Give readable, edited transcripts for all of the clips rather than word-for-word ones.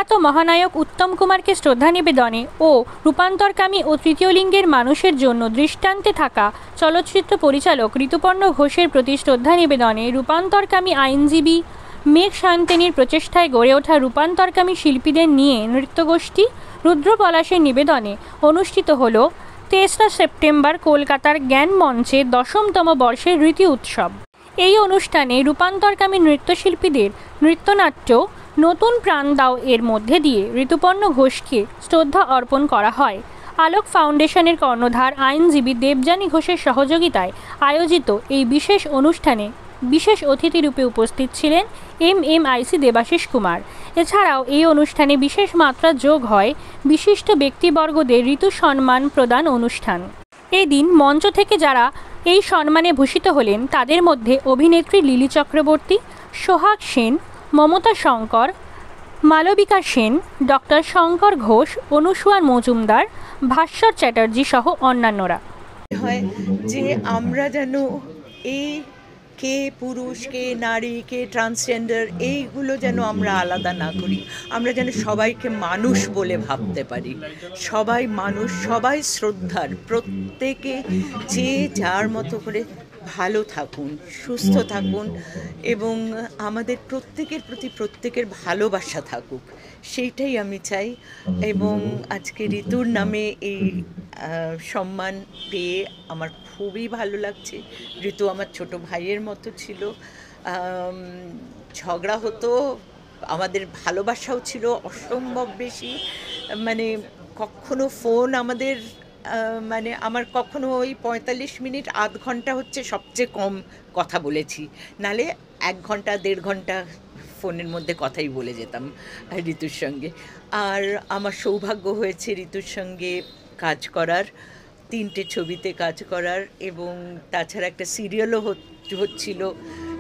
প্রয়াত মহানায়ক উত্তম কুমারকে শ্রদ্ধা নিবেদনে ও রূপান্তরকামী ও তৃতীয় লিঙ্গের মানুষের জন্য দৃষ্টান্তে থাকা চলচ্চিত্র পরিচালক ঋতুপর্ণ ঘোষের প্রতি শ্রদ্ধা নিবেদনে রূপান্তরকামী আইনজীবী মেঘ সায়ন্তনীর প্রচেষ্টায় গড়ে ওঠা রূপান্তরকামী শিল্পীদের নিয়ে নৃত্যগোষ্ঠী রুদ্র পলাশের নিবেদনে অনুষ্ঠিত হল 23 সেপ্টেম্বর কলকাতার জ্ঞান মঞ্চে 10তম বর্ষের রীতি উৎসব। এই অনুষ্ঠানে রূপান্তরকামী নৃত্যশিল্পীদের নৃত্যনাট্য নতুন প্রাণ দাও এর মধ্যে দিয়ে ঋতুপর্ণ ঘোষকে শ্রদ্ধা অর্পণ করা হয়। আলোক ফাউন্ডেশনের কর্ণধার আইনজীবী দেবযানী ঘোষের সহযোগিতায় আয়োজিত এই বিশেষ অনুষ্ঠানে বিশেষ অতিথি রূপে উপস্থিত ছিলেন এমএমআইসি দেবাশিস কুমার। এছাড়াও এই অনুষ্ঠানে বিশেষ মাত্রা যোগ হয় বিশিষ্ট ব্যক্তিবর্গদের ঋতু সম্মান প্রদান অনুষ্ঠান। এই দিন মঞ্চ থেকে যারা এই সম্মানে ভূষিত হলেন তাদের মধ্যে অভিনেত্রী লিলি চক্রবর্তী, সোহাগ সেন, মমতা শঙ্কর, মালবিকা সেন, ডক্টর শঙ্কর ঘোষ, অনুসুয়া মজুমদার, ভাস্বর চ্যাটার্জি সহ অন্যান্যরা। হয় যে আমরা যেন এই কে পুরুষ, কে নারী, কে ট্রান্সজেন্ডার এইগুলো যেন আমরা আলাদা না করি, আমরা যেন সবাইকে মানুষ বলে ভাবতে পারি। সবাই মানুষ, সবাই শ্রদ্ধার, প্রত্যেকে যে যার মতো করে ভালো থাকুন, সুস্থ থাকুন এবং আমাদের প্রত্যেকের প্রতি প্রত্যেকের ভালোবাসা থাকুক, সেইটাই আমি চাই। এবং আজকে ঋতুর নামে এই সম্মান পেয়ে আমার খুবই ভালো লাগছে। ঋতু আমার ছোট ভাইয়ের মতো ছিল, ঝগড়া হতো, আমাদের ভালোবাসাও ছিল অসম্ভব বেশি। মানে কখনো ফোন আমাদের মানে আমার কখনো ওই 45 মিনিট আধ ঘন্টা হচ্ছে সবচেয়ে কম কথা বলেছি, নালে 1 ঘন্টা 1.5 ঘন্টা ফোনের মধ্যে কথাই বলে যেতাম ঋতুর সঙ্গে। আর আমার সৌভাগ্য হয়েছে ঋতুর সঙ্গে কাজ করার, 3টে ছবিতে কাজ করার, এবং তাছাড়া একটা সিরিয়ালও হচ্ছিল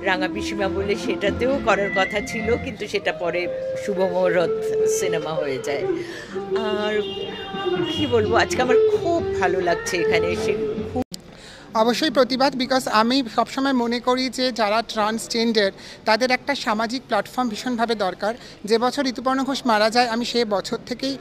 রাঙা পিসিমা বলে, সেটাতেও করার কথা ছিল কিন্তু সেটা পরে শুভ মুহূর্ত সিনেমা হয়ে যায়। আর কি বলবো, আজকে আমার খুব ভালো লাগছে এখানে এসে। অবশ্যই প্রতিবাদ, বিকজ আমি সবসময় মনে করি যে যারা ট্রান্সজেন্ডার তাদের একটা সামাজিক প্ল্যাটফর্ম ভীষণভাবে দরকার। যে বছর ঋতুপর্ণ ঘোষ মারা যায় আমি সেই বছর থেকেই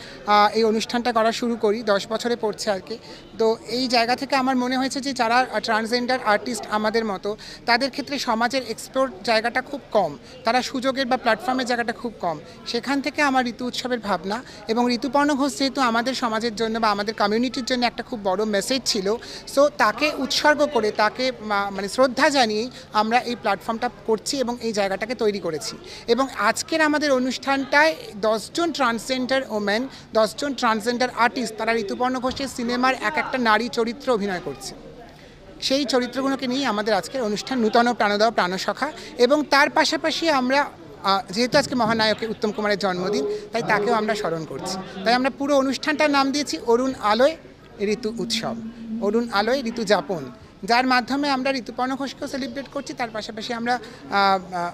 এই অনুষ্ঠানটা করা শুরু করি, 10 বছরে পড়ছে আর কি। তো এই জায়গা থেকে আমার মনে হয়েছে যে যারা ট্রান্সজেন্ডার আর্টিস্ট আমাদের মতো, তাদের ক্ষেত্রে সমাজের এক্সপ্লোর জায়গাটা খুব কম, তারা সুযোগের বা প্ল্যাটফর্মের জায়গাটা খুব কম। সেখান থেকে আমার ঋতু উৎসবের ভাবনা, এবং ঋতুপর্ণ ঘোষ যেহেতু আমাদের সমাজের জন্য বা আমাদের কমিউনিটির জন্য একটা খুব বড় মেসেজ ছিল, সো তাকে উৎসর্গ করে, তাকে মানে শ্রদ্ধা জানিয়েই আমরা এই প্ল্যাটফর্মটা করছি এবং এই জায়গাটাকে তৈরি করেছি। এবং আজকের আমাদের অনুষ্ঠানটায় 10 জন ট্রান্সজেন্ডার ওমেন, 10 জন ট্রান্সজেন্ডার আর্টিস্ট, তারা ঋতুপর্ণ ঘোষের সিনেমার এক একটা নারী চরিত্র অভিনয় করছে। সেই চরিত্রগুলোকে নিয়েই আমাদের আজকের অনুষ্ঠান নূতন প্রাণদাও প্রাণসখা। এবং তার পাশাপাশি আমরা যেহেতু আজকে মহানায়কের উত্তম কুমারের জন্মদিন, তাই তাকেও আমরা স্মরণ করছি। তাই আমরা পুরো অনুষ্ঠানটার নাম দিয়েছি অরুণ আলোয় ঋতু উৎসব, অরুণ আলোয় ঋতু যাপন, যার মাধ্যমে আমরা ঋতুপর্ণ ঘোষকেও সেলিব্রেট করছি, তার পাশাপাশি আমরা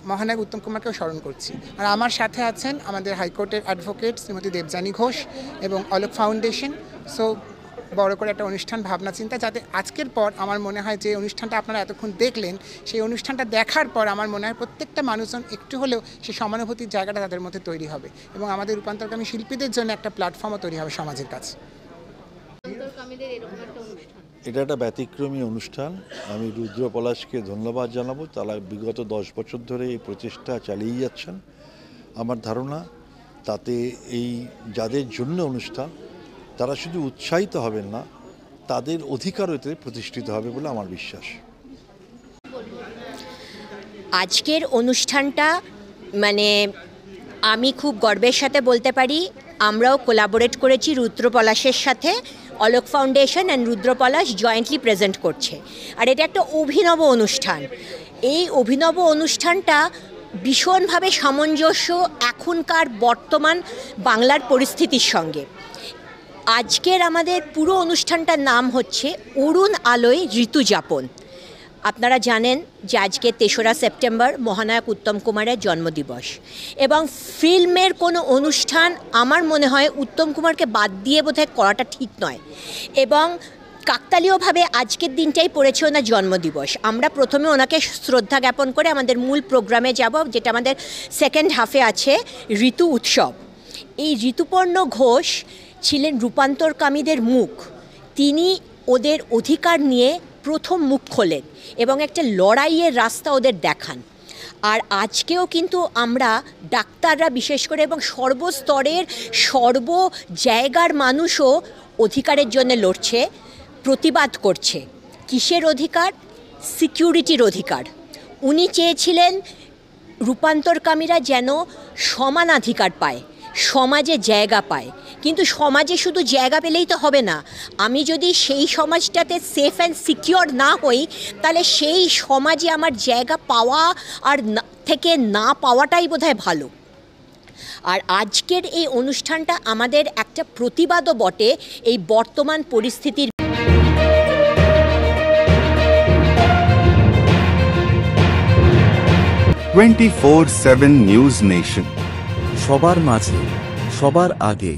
মহানায়ক উত্তম কুমারকেও স্মরণ করছি। আর আমার সাথে আছেন আমাদের হাইকোর্টের অ্যাডভোকেট শ্রীমতী দেবযানী ঘোষ এবং অলোক ফাউন্ডেশন। সো বড় করে একটা অনুষ্ঠান ভাবনা চিন্তা, যাতে আজকের পর আমার মনে হয় যে অনুষ্ঠানটা আপনারা এতক্ষণ দেখলেন, সেই অনুষ্ঠানটা দেখার পর আমার মনে হয় প্রত্যেকটা মানুষজন একটু হলেও সেই সমানুভূতির জায়গাটা তাদের মধ্যে তৈরি হবে এবং আমাদের রূপান্তরকামী শিল্পীদের জন্য একটা প্ল্যাটফর্মও তৈরি হবে সমাজের কাছে। এটা একটা ব্যতিক্রমী অনুষ্ঠান। আমি রুদ্র পলাশকে ধন্যবাদ জানাবো, তারা বিগত 10 বছর ধরে এই প্রচেষ্টা চালিয়ে যাচ্ছেন। আমার ধারণা তাতে এই যাদের জন্য অনুষ্ঠান, তারা শুধু উৎসাহিত হবেন না, তাদের অধিকারও এতে প্রতিষ্ঠিত হবে বলে আমার বিশ্বাস। আজকের অনুষ্ঠানটা মানে আমি খুব গর্বের সাথে বলতে পারি, আমরাও কোলাবোরেট করেছি রুদ্র পলাশের সাথে। Alok foundation and Rudra Palash jointly present করছে। আর এটা একটা অভিনব অনুষ্ঠান। এই অভিনব অনুষ্ঠানটা ভীষণভাবে সামঞ্জস্য এখনকার বর্তমান বাংলার পরিস্থিতির সঙ্গে। আজকের আমাদের পুরো অনুষ্ঠানটার নাম হচ্ছে অরুণ আলোয় ঋতুযাপন। আপনারা জানেন যে আজকে 3রা সেপ্টেম্বর মহানায়ক উত্তম কুমারের জন্মদিবস, এবং ফিল্মের কোনো অনুষ্ঠান আমার মনে হয় উত্তম কুমারকে বাদ দিয়ে বোধহয় করাটা ঠিক নয়। এবং কাকতালীয়ভাবে আজকের দিনটাই পড়েছে ওনার জন্মদিবস। আমরা প্রথমে ওনাকে শ্রদ্ধা জ্ঞাপন করে আমাদের মূল প্রোগ্রামে যাব, যেটা আমাদের সেকেন্ড হাফে আছে ঋতু উৎসব। এই ঋতুপর্ণ ঘোষ ছিলেন রূপান্তরকামীদের মুখ। তিনি ওদের অধিকার নিয়ে প্রথম মুখ খোলেন এবং একটা লড়াইয়ের রাস্তা ওদের দেখান। আর আজকেও কিন্তু আমরা ডাক্তাররা বিশেষ করে এবং সর্বস্তরের সর্ব জায়গার মানুষও অধিকারের জন্য লড়ছে, প্রতিবাদ করছে। কিসের অধিকার? সিকিউরিটির অধিকার। উনি চেয়েছিলেন রূপান্তরকামীরা যেন সমানাধিকার পায়, সমাজে জায়গা পায়। কিন্তু সমাজে শুধু জায়গা পেলেই তো হবে না। আমি যদি সেই সমাজটাতে সেফ অ্যান্ড সিকিওর না হই, তাহলে সেই সমাজে আমার জায়গা পাওয়া আর থেকে না পাওয়াটাই বোধহয় ভালো। আর আজকের এই অনুষ্ঠানটা আমাদের একটা প্রতিবাদও বটে এই বর্তমান পরিস্থিতির। 24/7 নিউজ নেশন, সবার মাঝে, সবার আগে।